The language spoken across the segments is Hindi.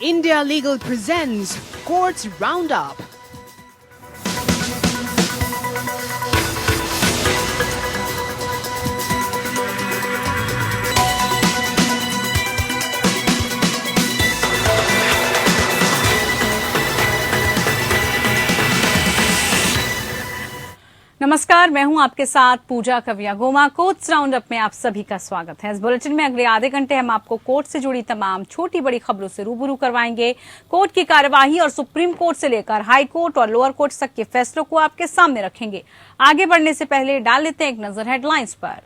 India Legal presents Courts Roundup. नमस्कार, मैं हूं आपके साथ पूजा कविया गोमा। कोर्ट्स राउंडअप में आप सभी का स्वागत है। इस बुलेटिन में अगले आधे घंटे हम आपको कोर्ट से जुड़ी तमाम छोटी बड़ी खबरों से रूबरू करवाएंगे। कोर्ट की कार्यवाही और सुप्रीम कोर्ट से लेकर हाई कोर्ट और लोअर कोर्ट तक के फैसलों को आपके सामने रखेंगे। आगे बढ़ने से पहले डाल लेते हैं एक नजर हेडलाइंस पर।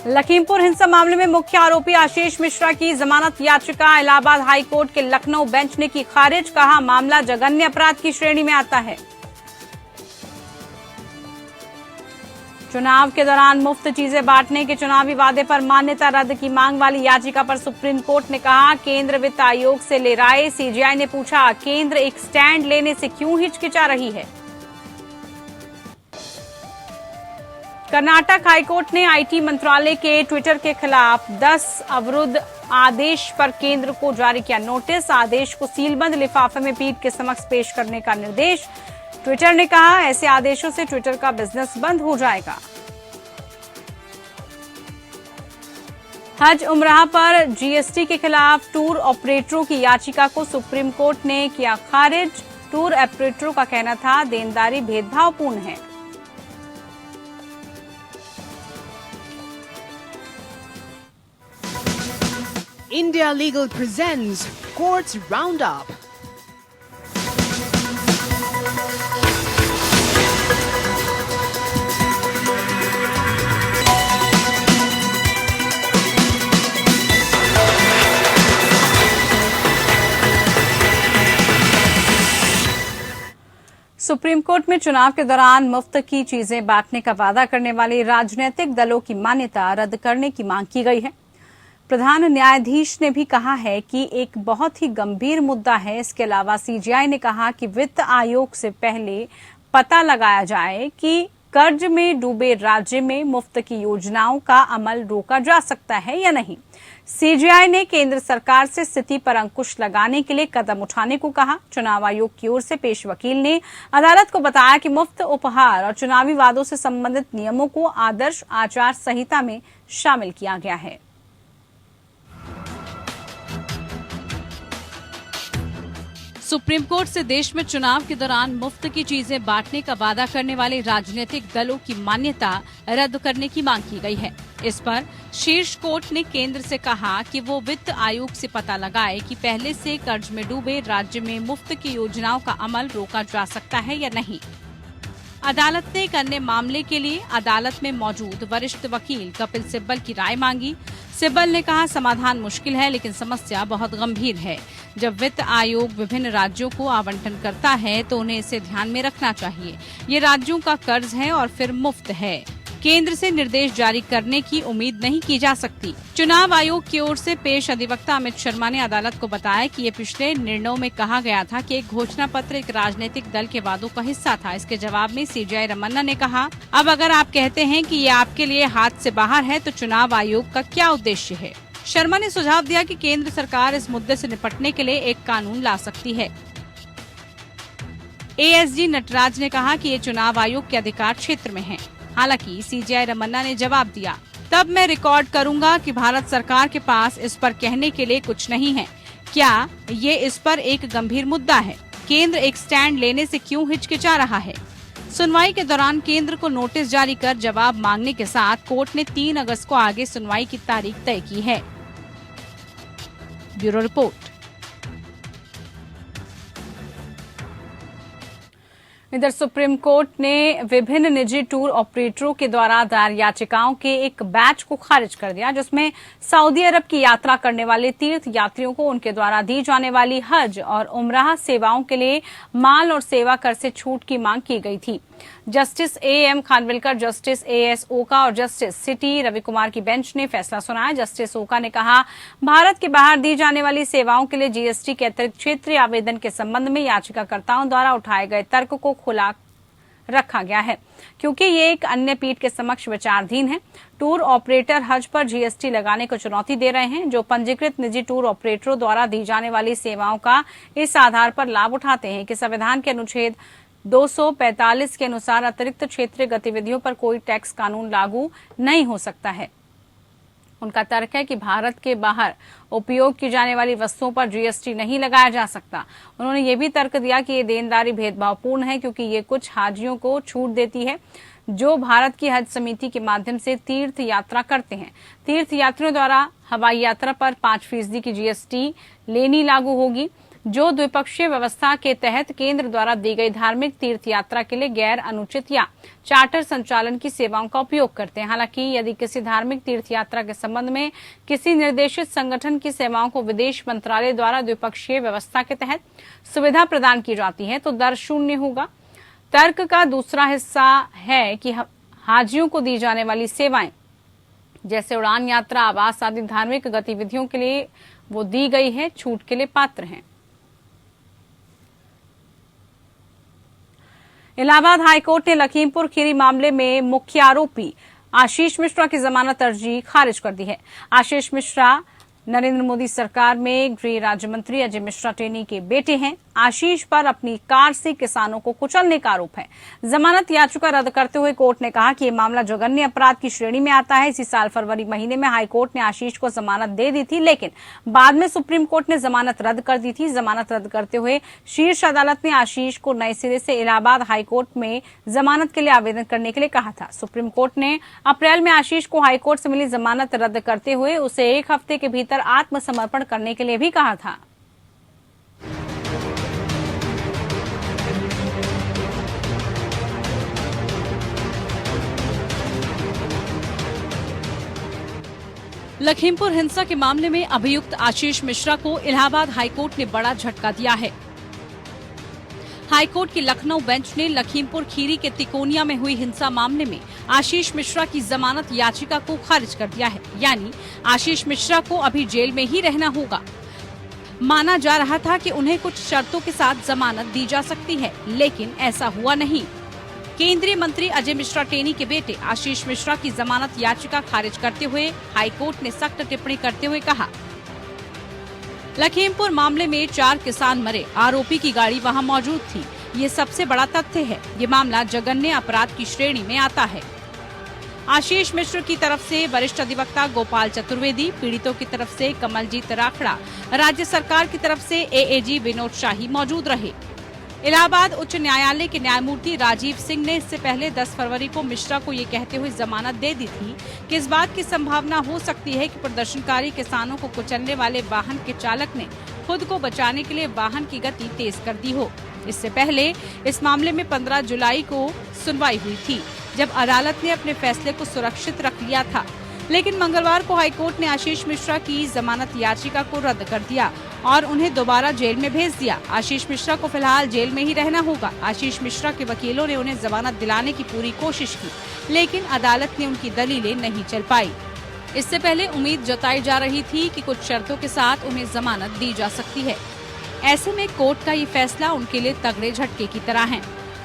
लखीमपुर हिंसा मामले में मुख्य आरोपी आशीष मिश्रा की जमानत याचिका इलाहाबाद हाई कोर्ट के लखनऊ बेंच ने की खारिज। कहा, मामला जघन्य अपराध की श्रेणी में आता है। चुनाव के दौरान मुफ्त चीजें बांटने के चुनावी वादे पर मान्यता रद्द की मांग वाली याचिका पर सुप्रीम कोर्ट ने कहा, केंद्र वित्त आयोग से ले राय। सीजीआई ने पूछा, केंद्र एक स्टैंड लेने से क्यों हिचकिचा रही है। कर्नाटक हाईकोर्ट ने आईटी मंत्रालय के ट्विटर के खिलाफ 10 अवरुद्ध आदेश पर केंद्र को जारी किया नोटिस। आदेश को सीलबंद लिफाफे में पीठ के समक्ष पेश करने का निर्देश। ट्विटर ने कहा, ऐसे आदेशों से ट्विटर का बिजनेस बंद हो जाएगा। हज उमराह पर जीएसटी के खिलाफ टूर ऑपरेटरों की याचिका को सुप्रीम कोर्ट ने किया खारिज। टूर ऑपरेटरों का कहना था, देनदारी भेदभावपूर्ण है। India Legal presents Courts Roundup. Supreme court में चुनाव के दौरान मुफ्त की चीजें बांटने का वादा करने वाले राजनीतिक दलों की मान्यता रद्द करने की मांग की गई है। प्रधान न्यायाधीश ने भी कहा है कि एक बहुत ही गंभीर मुद्दा है। इसके अलावा सीजीआई ने कहा कि वित्त आयोग से पहले पता लगाया जाए कि कर्ज में डूबे राज्य में मुफ्त की योजनाओं का अमल रोका जा सकता है या नहीं। सीजीआई ने केंद्र सरकार से स्थिति पर अंकुश लगाने के लिए कदम उठाने को कहा। चुनाव आयोग की ओर से पेश वकील ने अदालत को बताया कि मुफ्त उपहार और चुनावी वादों से संबंधित नियमों को आदर्श आचार संहिता में शामिल किया गया है। सुप्रीम कोर्ट से देश में चुनाव के दौरान मुफ्त की चीजें बांटने का वादा करने वाले राजनीतिक दलों की मान्यता रद्द करने की मांग की गई है। इस पर शीर्ष कोर्ट ने केंद्र से कहा कि वो वित्त आयोग से पता लगाए कि पहले से कर्ज में डूबे राज्य में मुफ्त की योजनाओं का अमल रोका जा सकता है या नहीं। अदालत ने एक अन्य मामले के लिए अदालत में मौजूद वरिष्ठ वकील कपिल सिब्बल की राय मांगी। सिब्बल ने कहा, समाधान मुश्किल है लेकिन समस्या बहुत गंभीर है। जब वित्त आयोग विभिन्न राज्यों को आवंटन करता है तो उन्हें इसे ध्यान में रखना चाहिए। ये राज्यों का कर्ज है और फिर मुफ्त है। केंद्र से निर्देश जारी करने की उम्मीद नहीं की जा सकती। चुनाव आयोग की ओर से पेश अधिवक्ता अमित शर्मा ने अदालत को बताया कि ये पिछले निर्णयों में कहा गया था कि एक घोषणा पत्र एक राजनीतिक दल के वादों का हिस्सा था। इसके जवाब में सीजीआई रमन्ना ने कहा, अब अगर आप कहते हैं कि ये आपके लिए हाथ से बाहर है तो चुनाव आयोग का क्या उद्देश्य है। शर्मा ने सुझाव दिया कि केंद्र सरकार इस मुद्दे से निपटने के लिए एक कानून ला सकती है। एएसजी नटराज ने कहा कि ये चुनाव आयोग के अधिकार क्षेत्र में है। हालांकि सीजीआई रमन्ना ने जवाब दिया, तब मैं रिकॉर्ड करूंगा कि भारत सरकार के पास इस पर कहने के लिए कुछ नहीं है। क्या ये इस पर एक गंभीर मुद्दा है? केंद्र एक स्टैंड लेने से क्यों हिचकिचा रहा है? सुनवाई के दौरान केंद्र को नोटिस जारी कर जवाब मांगने के साथ कोर्ट ने 3 अगस्त को आगे सुनवाई की तारीख तय की है। Bureau report. इधर सुप्रीम कोर्ट ने विभिन्न निजी टूर ऑपरेटरों के द्वारा दायर याचिकाओं के एक बैच को खारिज कर दिया, जिसमें सऊदी अरब की यात्रा करने वाले तीर्थ यात्रियों को उनके द्वारा दी जाने वाली हज और उमराह सेवाओं के लिए माल और सेवा कर से छूट की मांग की गई थी। Justice AM Khanwilkar, justice AS Oka और जस्टिस सिटी रवि कुमार की बेंच ने फैसला सुनाया। जस्टिस ओका ने कहा, भारत के बाहर दी जाने वाली सेवाओं के लिए जीएसटी के अतिरिक्त क्षेत्रीय आवेदन के संबंध में याचिकाकर्ताओं द्वारा उठाए गए तर्क को खुला रखा गया है, क्योंकि ये एक अन्य पीठ के समक्ष विचाराधीन है। टूर ऑपरेटर हज पर जीएसटी लगाने को चुनौती दे रहे हैं। जो पंजीकृत निजी टूर ऑपरेटरों द्वारा दी जाने वाली सेवाओं का इस आधार पर लाभ उठाते हैं कि संविधान के अनुच्छेद 245 के अनुसार अतिरिक्त क्षेत्रीय गतिविधियों पर कोई टैक्स कानून लागू नहीं हो सकता है। उनका तर्क है कि भारत के बाहर उपयोग की जाने वाली वस्तुओं पर जीएसटी नहीं लगाया जा सकता। उन्होंने ये भी तर्क दिया कि ये देनदारी भेदभावपूर्ण है, क्योंकि ये कुछ हाजियों को छूट देती है जो भारत की हज समिति के माध्यम से तीर्थ यात्रा करते हैं। तीर्थ यात्रियों द्वारा हवाई यात्रा पर 5% की जीएसटी लेनी लागू होगी, जो द्विपक्षीय व्यवस्था के तहत केंद्र द्वारा दी गई धार्मिक तीर्थ यात्रा के लिए गैर अनुचित या चार्टर संचालन की सेवाओं का उपयोग करते हैं। हालांकि यदि किसी धार्मिक तीर्थ यात्रा के संबंध में किसी निर्देशित संगठन की सेवाओं को विदेश मंत्रालय द्वारा द्विपक्षीय व्यवस्था के तहत सुविधा प्रदान की जाती है तो दर 0 होगा। तर्क का दूसरा हिस्सा है कि हाजियों को दी जाने वाली सेवाएं जैसे उड़ान यात्रा, आवास आदि धार्मिक गतिविधियों के लिए वो दी गई है छूट के लिए पात्र हैं। इलाहाबाद हाईकोर्ट ने लखीमपुर खीरी मामले में मुख्य आरोपी आशीष मिश्रा की जमानत अर्जी खारिज कर दी है। आशीष मिश्रा नरेंद्र मोदी सरकार में गृह राज्य मंत्री अजय मिश्रा टेनी के बेटे हैं। आशीष पर अपनी कार से किसानों को कुचलने का आरोप है। जमानत याचिका रद्द करते हुए कोर्ट ने कहा कि यह मामला जघन्य अपराध की श्रेणी में आता है। इसी साल फरवरी महीने में हाईकोर्ट ने आशीष को जमानत दे दी थी, लेकिन बाद में सुप्रीम कोर्ट ने जमानत रद्द कर दी थी। जमानत रद्द करते हुए शीर्ष अदालत ने आशीष को नए सिरे से इलाहाबाद हाईकोर्ट में जमानत के लिए आवेदन करने के लिए कहा था। सुप्रीम कोर्ट ने अप्रैल में आशीष को हाईकोर्ट से मिली जमानत रद्द करते हुए उसे 1 हफ्ते के भीतर आत्मसमर्पण करने के लिए भी कहा था। लखीमपुर हिंसा के मामले में अभियुक्त आशीष मिश्रा को इलाहाबाद हाईकोर्ट ने बड़ा झटका दिया है। हाईकोर्ट की लखनऊ बेंच ने लखीमपुर खीरी के तिकोनिया में हुई हिंसा मामले में आशीष मिश्रा की जमानत याचिका को खारिज कर दिया है। यानी आशीष मिश्रा को अभी जेल में ही रहना होगा। माना जा रहा था कि उन्हें कुछ शर्तों के साथ जमानत दी जा सकती है, लेकिन ऐसा हुआ नहीं। केंद्रीय मंत्री अजय मिश्रा टेनी के बेटे आशीष मिश्रा की जमानत याचिका खारिज करते हुए हाईकोर्ट ने सख्त टिप्पणी करते हुए कहा, लखीमपुर मामले में 4 किसान मरे, आरोपी की गाड़ी वहां मौजूद थी। ये सबसे बड़ा तथ्य है। ये मामला जघन्य अपराध की श्रेणी में आता है। आशीष मिश्र की तरफ से वरिष्ठ अधिवक्ता गोपाल चतुर्वेदी, पीड़ितों की तरफ से कमलजीत राखड़ा, राज्य सरकार की तरफ से एएजी विनोद शाही मौजूद रहे। इलाहाबाद उच्च न्यायालय के न्यायमूर्ति राजीव सिंह ने इससे पहले 10 फरवरी को मिश्रा को ये कहते हुए जमानत दे दी थी कि इस बात की संभावना हो सकती है कि प्रदर्शनकारी किसानों को कुचलने वाले वाहन के चालक ने खुद को बचाने के लिए वाहन की गति तेज कर दी हो। इससे पहले इस मामले में 15 जुलाई को सुनवाई हुई थी, जब अदालत ने अपने फैसले को सुरक्षित रख लिया था। लेकिन मंगलवार को हाईकोर्ट ने आशीष मिश्रा की जमानत याचिका को रद्द कर दिया और उन्हें दोबारा जेल में भेज दिया। आशीष मिश्रा को फिलहाल जेल में ही रहना होगा। आशीष मिश्रा के वकीलों ने उन्हें जमानत दिलाने की पूरी कोशिश की, लेकिन अदालत ने उनकी दलीलें नहीं चल पाई। इससे पहले उम्मीद जताई जा रही थी कि कुछ शर्तों के साथ उन्हें जमानत दी जा सकती है। ऐसे में कोर्ट का ये फैसला उनके लिए तगड़े झटके की तरह है।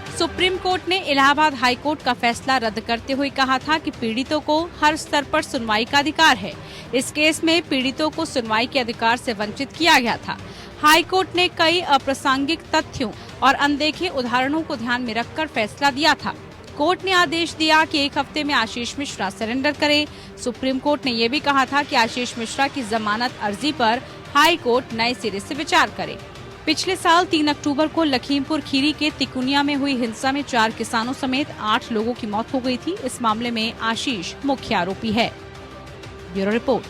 सुप्रीम कोर्ट ने इलाहाबाद हाईकोर्ट का फैसला रद्द करते हुए कहा था कि पीड़ितों को हर स्तर पर सुनवाई का अधिकार है। इस केस में पीड़ितों को सुनवाई के अधिकार से वंचित किया गया था। हाईकोर्ट ने कई अप्रासंगिक तथ्यों और अनदेखे उदाहरणों को ध्यान में रखकर फैसला दिया था। कोर्ट ने आदेश दिया कि 1 हफ्ते में आशीष मिश्रा सरेंडर करे। सुप्रीम कोर्ट ने यह भी कहा था कि आशीष मिश्रा की जमानत अर्जी पर हाई कोर्ट नए सिरे से विचार करे। पिछले साल 3 अक्टूबर को लखीमपुर खीरी के तिकोनिया में हुई हिंसा में 4 किसानों समेत 8 लोगों की मौत हो गई थी। इस मामले में आशीष मुख्य आरोपी है। Bureau report.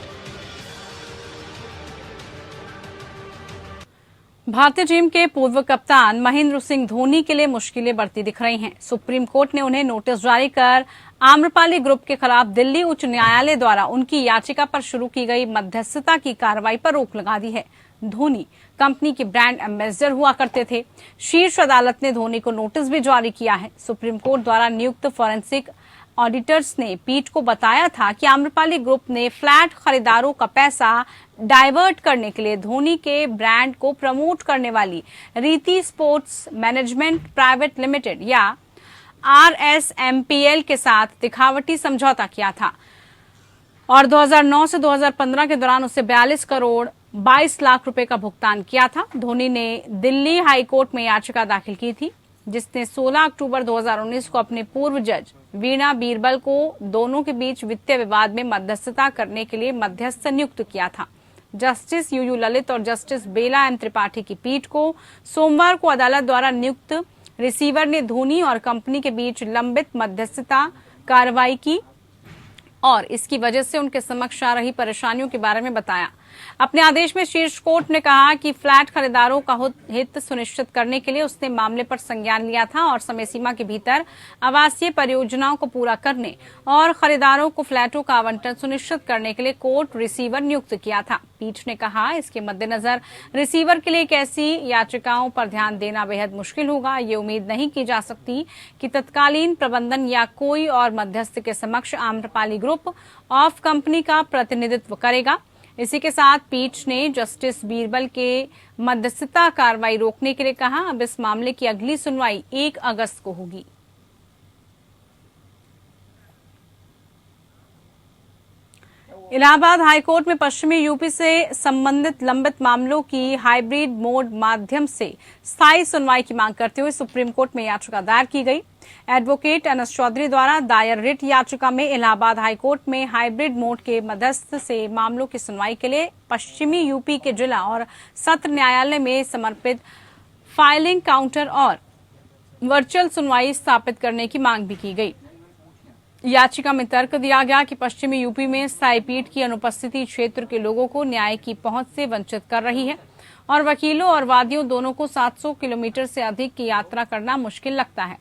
भारतीय टीम के पूर्व कप्तान महेंद्र सिंह धोनी के लिए मुश्किलें बढ़ती दिख रही हैं। सुप्रीम कोर्ट ने उन्हें नोटिस जारी कर आम्रपाली ग्रुप के खिलाफ दिल्ली उच्च न्यायालय द्वारा उनकी याचिका पर शुरू की गई मध्यस्थता की कार्रवाई पर रोक लगा दी है। धोनी कंपनी के ब्रांड एम्बेसडर हुआ करते थे। शीर्ष अदालत ने धोनी को नोटिस भी जारी किया है। सुप्रीम कोर्ट द्वारा नियुक्त फॉरेंसिक ऑडिटर्स ने पीठ को बताया था कि आम्रपाली ग्रुप ने फ्लैट खरीदारों का पैसा डाइवर्ट करने के लिए धोनी के ब्रांड को प्रमोट करने वाली रीति स्पोर्ट्स मैनेजमेंट प्राइवेट लिमिटेड या RSMPL के साथ दिखावटी समझौता किया था और 2009 से 2015 के दौरान उसे 42 करोड़ 22 लाख रुपए का भुगतान किया था। धोनी ने दिल्ली हाई कोर्ट में याचिका दाखिल की थी, जिसने 16 अक्टूबर 2019 को अपने पूर्व जज वीणा बीरबल को दोनों के बीच वित्तीय विवाद में मध्यस्थता करने के लिए मध्यस्थ नियुक्त किया था। जस्टिस यूयू ललित और जस्टिस बेला एम त्रिपाठी की पीठ को सोमवार को अदालत द्वारा नियुक्त रिसीवर ने धोनी और कंपनी के बीच लंबित मध्यस्थता कार्रवाई की और इसकी वजह से उनके समक्ष आ रही परेशानियों के बारे में बताया। अपने आदेश में शीर्ष कोर्ट ने कहा कि फ्लैट खरीदारों का हित सुनिश्चित करने के लिए उसने मामले पर संज्ञान लिया था और समय सीमा के भीतर आवासीय परियोजनाओं को पूरा करने और खरीदारों को फ्लैटों का आवंटन सुनिश्चित करने के लिए कोर्ट रिसीवर नियुक्त किया था। पीठ ने कहा, इसके मद्देनजर रिसीवर के लिए एक ऐसी याचिकाओं पर ध्यान देना बेहद मुश्किल होगा। ये उम्मीद नहीं की जा सकती कि तत्कालीन प्रबंधन या कोई और मध्यस्थ के समक्ष आम्रपाली ग्रुप ऑफ कंपनी का प्रतिनिधित्व करेगा। इसी के साथ पीठ ने जस्टिस बीरबल के मध्यस्थता कार्रवाई रोकने के लिए कहा। अब इस मामले की अगली सुनवाई 1 अगस्त को होगी। इलाहाबाद हाईकोर्ट में पश्चिमी यूपी से संबंधित लंबित मामलों की हाइब्रिड मोड माध्यम से स्थायी सुनवाई की मांग करते हुए सुप्रीम कोर्ट में याचिका दायर की गई। एडवोकेट एनएस चौधरी द्वारा दायर रिट याचिका में इलाहाबाद हाईकोर्ट में हाइब्रिड मोड के मध्यस्थ से मामलों की सुनवाई के लिए पश्चिमी यूपी के जिला और सत्र न्यायालय में समर्पित फाइलिंग काउंटर और वर्चुअल सुनवाई स्थापित करने की मांग भी की गई। याचिका में तर्क दिया गया कि पश्चिमी यूपी में स्थायी पीठ की अनुपस्थिति क्षेत्र के लोगों को न्याय की पहुंच से वंचित कर रही है और वकीलों और वादियों दोनों को 700 किलोमीटर से अधिक की यात्रा करना मुश्किल लगता है।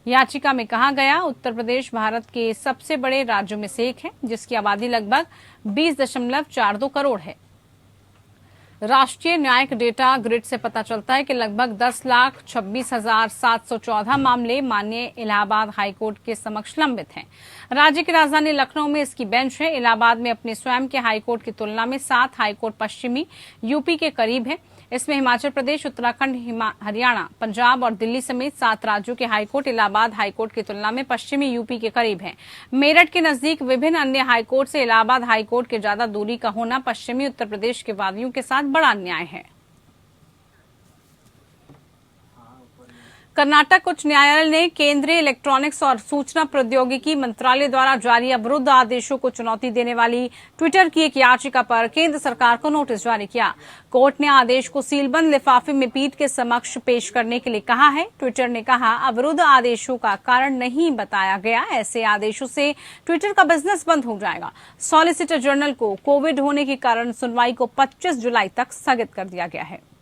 याचिका में कहा गया, उत्तर प्रदेश भारत के सबसे बड़े राज्यों में से एक है, जिसकी आबादी लगभग 20.42 करोड़ है। राष्ट्रीय न्यायिक डेटा ग्रिड से पता चलता है कि लगभग 10,26,714 मामले माननीय इलाहाबाद हाईकोर्ट के समक्ष लंबित हैं। राज्य की राजधानी लखनऊ में इसकी बेंच है। इलाहाबाद में अपने स्वयं के हाईकोर्ट की तुलना में 7 हाईकोर्ट पश्चिमी यूपी के करीब है। इसमें हिमाचल प्रदेश, उत्तराखंड, हरियाणा, पंजाब और दिल्ली समेत 7 राज्यों के हाईकोर्ट इलाहाबाद हाईकोर्ट की तुलना में पश्चिमी यूपी के करीब हैं। मेरठ के नजदीक विभिन्न अन्य हाईकोर्ट से इलाहाबाद हाईकोर्ट के ज्यादा दूरी का होना पश्चिमी उत्तर प्रदेश के वादियों के साथ बड़ा अन्याय है। कर्नाटक उच्च न्यायालय ने केंद्रीय इलेक्ट्रॉनिक्स और सूचना प्रौद्योगिकी मंत्रालय द्वारा जारी अवरुद्ध आदेशों को चुनौती देने वाली ट्विटर की एक याचिका पर केंद्र सरकार को नोटिस जारी किया। कोर्ट ने आदेश को सीलबंद लिफाफे में पीठ के समक्ष पेश करने के लिए कहा है। ट्विटर ने कहा, अवरुद्ध आदेशों का कारण नहीं बताया गया। ऐसे आदेशों से ट्विटर का बिजनेस बंद हो जाएगा। सॉलिसिटर जनरल को कोविड होने के कारण सुनवाई को 25 जुलाई तक स्थगित कर दिया गया है।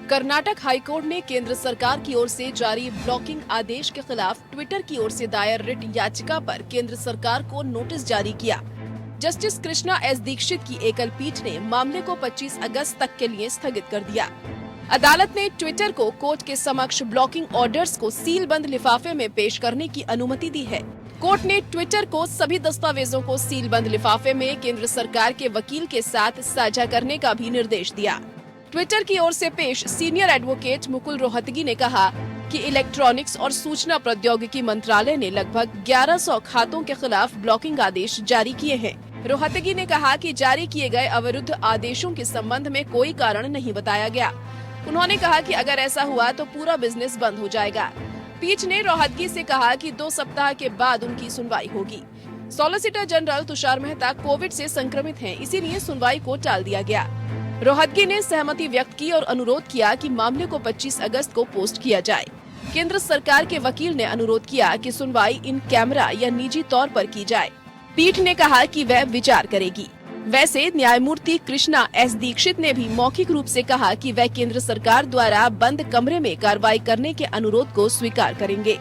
कर्नाटक हाईकोर्ट ने केंद्र सरकार की ओर से जारी ब्लॉकिंग आदेश के खिलाफ ट्विटर की ओर से दायर रिट याचिका पर केंद्र सरकार को नोटिस जारी किया। जस्टिस कृष्णा एस दीक्षित की एकल पीठ ने मामले को 25 अगस्त तक के लिए स्थगित कर दिया। अदालत ने ट्विटर को कोर्ट के समक्ष ब्लॉकिंग ऑर्डर्स को सीलबंद लिफाफे में पेश करने की अनुमति दी है। कोर्ट ने ट्विटर को सभी दस्तावेजों को सीलबंद लिफाफे में केंद्र सरकार के वकील के साथ साझा करने का भी निर्देश दिया। ट्विटर की ओर से पेश सीनियर एडवोकेट मुकुल रोहतगी ने कहा कि इलेक्ट्रॉनिक्स और सूचना प्रौद्योगिकी मंत्रालय ने लगभग 1100 खातों के खिलाफ ब्लॉकिंग आदेश जारी किए हैं। रोहतगी ने कहा कि जारी किए गए अवरुद्ध आदेशों के संबंध में कोई कारण नहीं बताया गया। उन्होंने कहा कि अगर ऐसा हुआ तो पूरा बिजनेस बंद हो जाएगा। पीठ ने रोहतगी से कहा कि 2 सप्ताह के बाद उनकी सुनवाई होगी। Solicitor general Tushar Mehta Covid से संक्रमित हैं, इसीलिए सुनवाई को टाल दिया गया। रोहतगी ने सहमति व्यक्त की और अनुरोध किया कि मामले को 25 अगस्त को पोस्ट किया जाए। केंद्र सरकार के वकील ने अनुरोध किया कि सुनवाई इन कैमरा या निजी तौर पर की जाए। पीठ ने कहा कि वह विचार करेगी। वैसे न्यायमूर्ति कृष्णा एस दीक्षित ने भी मौखिक रूप से कहा कि वह केंद्र सरकार द्वारा बंद कमरे में कार्रवाई करने के अनुरोध को स्वीकार करेंगे।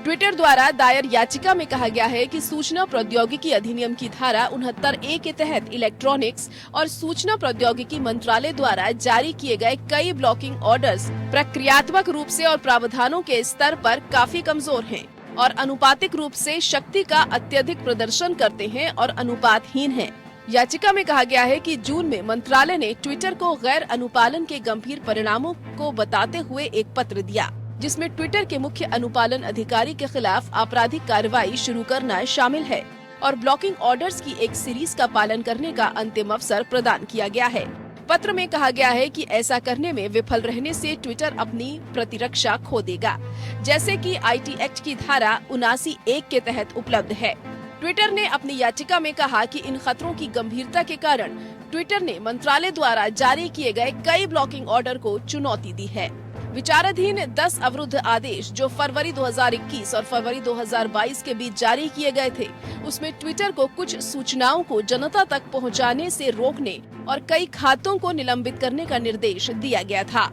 ट्विटर द्वारा दायर याचिका में कहा गया है कि सूचना प्रौद्योगिकी अधिनियम की धारा 69A के तहत इलेक्ट्रॉनिक्स और सूचना प्रौद्योगिकी मंत्रालय द्वारा जारी किए गए कई ब्लॉकिंग ऑर्डर्स प्रक्रियात्मक रूप से और प्रावधानों के स्तर पर काफी कमजोर हैं और अनुपातिक रूप से शक्ति का अत्यधिक प्रदर्शन करते हैं और अनुपातहीन हैं। याचिका में कहा गया है कि जून में मंत्रालय ने ट्विटर को गैर अनुपालन के गंभीर परिणामों को बताते हुए एक पत्र दिया, जिसमें ट्विटर के मुख्य अनुपालन अधिकारी के खिलाफ आपराधिक कार्रवाई शुरू करना शामिल है और ब्लॉकिंग ऑर्डर्स की एक सीरीज का पालन करने का अंतिम अवसर प्रदान किया गया है। पत्र में कहा गया है कि ऐसा करने में विफल रहने से ट्विटर अपनी प्रतिरक्षा खो देगा, जैसे कि आईटी एक्ट की धारा 79(1) के तहत उपलब्ध है। ट्विटर ने अपनी याचिका में कहा कि इन खतरों की गंभीरता के कारण ट्विटर ने मंत्रालय द्वारा जारी किए गए कई ब्लॉकिंग ऑर्डर को चुनौती दी है। विचाराधीन 10 अवरुद्ध आदेश जो फरवरी 2021 और फरवरी 2022 के बीच जारी किए गए थे, उसमें ट्विटर को कुछ सूचनाओं को जनता तक पहुंचाने से रोकने और कई खातों को निलंबित करने का निर्देश दिया गया था।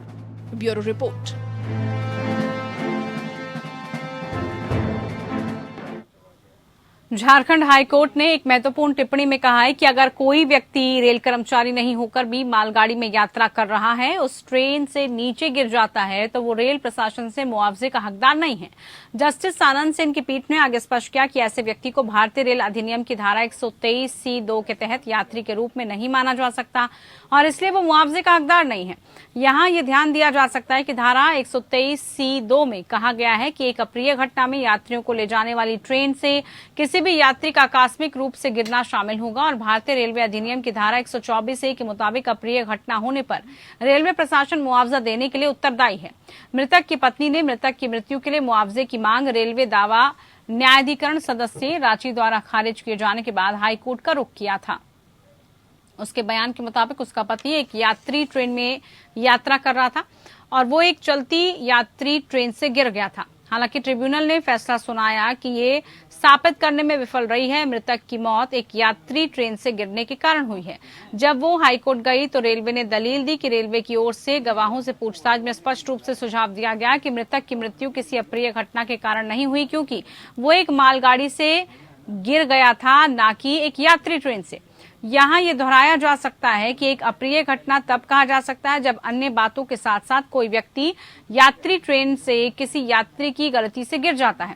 Bureau report. झारखंड हाईकोर्ट ने एक महत्वपूर्ण टिप्पणी में कहा है कि अगर कोई व्यक्ति रेल कर्मचारी नहीं होकर भी मालगाड़ी में यात्रा कर रहा है, उस ट्रेन से नीचे गिर जाता है, तो वो रेल प्रशासन से मुआवजे का हकदार नहीं है। जस्टिस आनंद सेन की पीठ ने आगे स्पष्ट किया कि ऐसे व्यक्ति को भारतीय रेल अधिनियम की धारा 123(c)(2) के तहत यात्री के रूप में नहीं माना जा सकता और इसलिए वो मुआवजे का हकदार नहीं है। यहाँ ये ध्यान दिया जा सकता है कि धारा 123(c)(2) में कहा गया है कि एक अप्रिय घटना में यात्रियों को ले जाने वाली ट्रेन से किसी भी यात्री का आकस्मिक रूप से गिरना शामिल होगा और भारतीय रेलवे अधिनियम की धारा 124(a) के मुताबिक अप्रिय घटना होने पर रेलवे प्रशासन मुआवजा देने के लिए उत्तरदायी है। मृतक की पत्नी ने मृतक की मृत्यु के लिए मुआवजे की मांग रेलवे दावा न्यायाधिकरण सदस्य रांची द्वारा खारिज किए जाने के बाद हाईकोर्ट का रुख किया था। उसके बयान के मुताबिक उसका पति एक यात्री ट्रेन में यात्रा कर रहा था और वो एक चलती यात्री ट्रेन से गिर गया था। हालांकि ट्रिब्यूनल ने फैसला सुनाया कि ये साबित करने में विफल रही है मृतक की मौत एक यात्री ट्रेन से गिरने के कारण हुई है। जब वो हाईकोर्ट गई तो रेलवे ने दलील दी कि रेलवे की ओर से गवाहों से पूछताछ में स्पष्ट रूप से सुझाव दिया गया कि मृतक की मृत्यु किसी अप्रिय घटना के कारण नहीं हुई, क्योंकि वो एक मालगाड़ी से गिर गया था, न कि एक यात्री ट्रेन से। यहाँ ये दोहराया जा सकता है कि एक अप्रिय घटना तब कहा जा सकता है जब अन्य बातों के साथ साथ कोई व्यक्ति यात्री ट्रेन से किसी यात्री की गलती से गिर जाता है।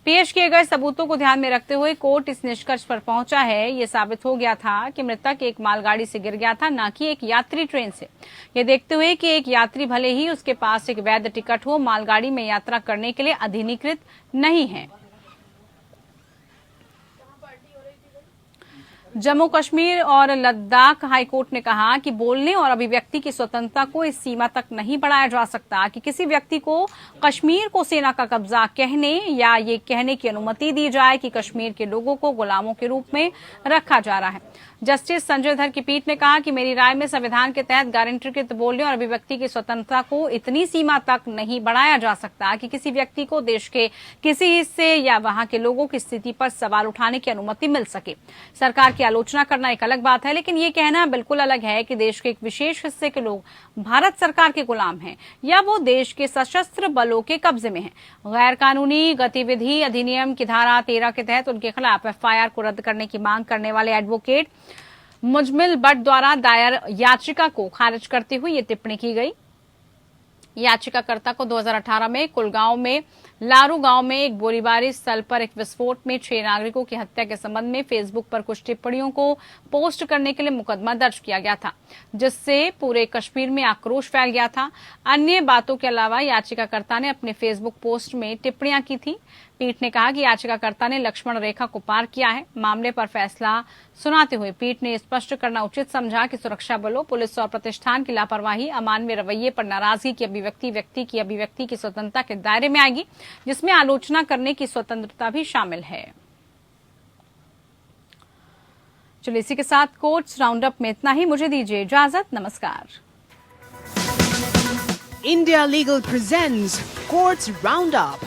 पेश किए गए सबूतों को ध्यान में रखते हुए कोर्ट इस निष्कर्ष पर पहुंचा है, ये साबित हो गया था कि मृतक एक मालगाड़ी से गिर गया था, न कि एक यात्री ट्रेन से। ये देखते हुए कि एक यात्री भले ही उसके पास एक वैध टिकट हो, मालगाड़ी में यात्रा करने के लिए अधिनिकृत नहीं है। जम्मू कश्मीर और लद्दाख हाईकोर्ट ने कहा कि बोलने और अभिव्यक्ति की स्वतंत्रता को इस सीमा तक नहीं बढ़ाया जा सकता कि किसी व्यक्ति को कश्मीर को सेना का कब्जा कहने या ये कहने की अनुमति दी जाए कि कश्मीर के लोगों को गुलामों के रूप में रखा जा रहा है। जस्टिस संजय धर की पीठ ने कहा कि मेरी राय में संविधान के तहत गारंटीकृत बोलने और अभिव्यक्ति की स्वतंत्रता को इतनी सीमा तक नहीं बढ़ाया जा सकता कि किसी व्यक्ति को देश के किसी हिस्से या वहां के लोगों की स्थिति पर सवाल उठाने की अनुमति मिल सके। सरकार की आलोचना करना एक अलग बात है, लेकिन ये कहना बिल्कुल अलग है कि देश के एक विशेष हिस्से के लोग भारत सरकार के गुलाम हैं या वो देश के सशस्त्र बलों के कब्जे में हैं। गैर कानूनी गतिविधि अधिनियम की धारा 13 के तहत उनके खिलाफ एफआईआर को रद्द करने की मांग करने वाले एडवोकेट मुजमिल भट्ट द्वारा दायर याचिका को खारिज करते हुए ये टिप्पणी की गई। याचिकाकर्ता को 2018 में कुलगांव में लारू गांव में एक गोलीबारी स्थल पर एक विस्फोट में 6 नागरिकों की हत्या के संबंध में फेसबुक पर कुछ टिप्पणियों को पोस्ट करने के लिए मुकदमा दर्ज किया गया था, जिससे पूरे कश्मीर में आक्रोश फैल गया था। अन्य बातों के अलावा याचिकाकर्ता ने अपने फेसबुक पोस्ट में टिप्पणियां की थी। पीठ ने कहा कि याचिकाकर्ता ने लक्ष्मण रेखा को पार किया है। मामले पर फैसला सुनाते हुए पीठ ने स्पष्ट करना उचित समझा कि सुरक्षा बलों, पुलिस और प्रतिष्ठान की लापरवाही, अमानवीय रवैये पर नाराजगी की अभिव्यक्ति व्यक्ति की अभिव्यक्ति की स्वतंत्रता के दायरे में आएगी, जिसमें आलोचना करने की स्वतंत्रता भी शामिल है। चलिए इसी के साथ कोर्ट्स राउंडअप में इतना ही। मुझे दीजिए इजाजत। नमस्कार। India Legal presents Courts Roundup.